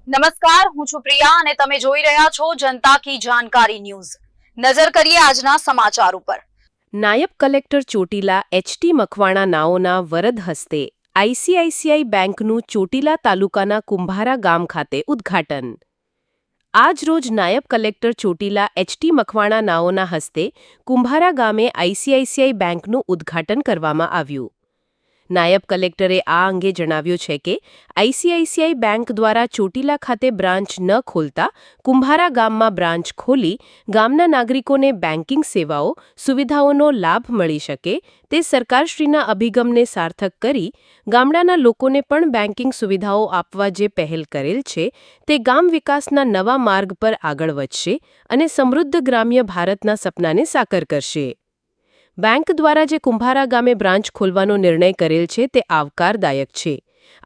નમસ્કાર, હું છું પ્રિયા અને તમે જોઈ રહ્યા છો જનતા કી જાણકારી ન્યૂઝ। નજર કરીએ આજના સમાચાર ઉપર। નાયબ કલેક્ટર ચોટીલા એચ.ટી. મકવાણા નાઓના વરદ હસ્તે આઈસીઆઈસીઆઈ બેંકનું ચોટીલા તાલુકાના કુંભારા ગામ ખાતે ઉદ્ઘાટન। આજરોજ નાયબ કલેક્ટર ચોટીલા એચ.ટી. મકવાણા નાઓના હસ્તે કુંભારા ગામે આઈસીઆઈસીઆઈ બેંકનું ઉદ્ઘાટન કરવામાં આવ્યું। નાયબ કલેક્ટરે આ અંગે જણાવ્યું છે કે આઈસીઆઈસીઆઈ બેંક દ્વારા ચોટીલા ખાતે બ્રાન્ચ ન ખોલતા કુંભારા ગામમાં બ્રાન્ચ ખોલી ગામના નાગરિકોને બેન્કિંગ સેવાઓ સુવિધાઓનો લાભ મળી શકે તે સરકારશ્રીના અભિગમને સાર્થક કરી ગામડાના લોકોને પણ બેન્કિંગ સુવિધાઓ આપવા જે પહેલ કરેલ છે તે ગામ વિકાસના નવા માર્ગ પર આગળ વધશે અને સમૃદ્ધ ગ્રામ્ય ભારતના સપનાને સાકાર કરશે। બેંક દ્વારા જે કુંભારા ગામે બ્રાન્ચ ખોલવાનો નિર્ણય કરેલ છે તે આવકારદાયક છે।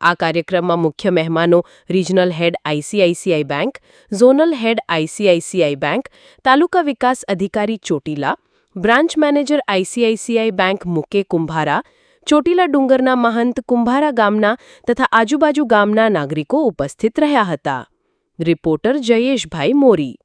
આ કાર્યક્રમમાં મુખ્ય મહેમાનો regional head ICICI Bank, zonal head ICICI Bank, taluka વિકાસ અધિકારી Chotila, branch manager ICICI Bank મુકે કુંભારા, ચોટીલા ડુંગરના મહંત કુંભારા ગામના તથા આજુબાજુ ગામના નાગરિકો ઉપસ્થિત રહ્યા હતા। રિપોર્ટર જયેશભાઈ મોરી।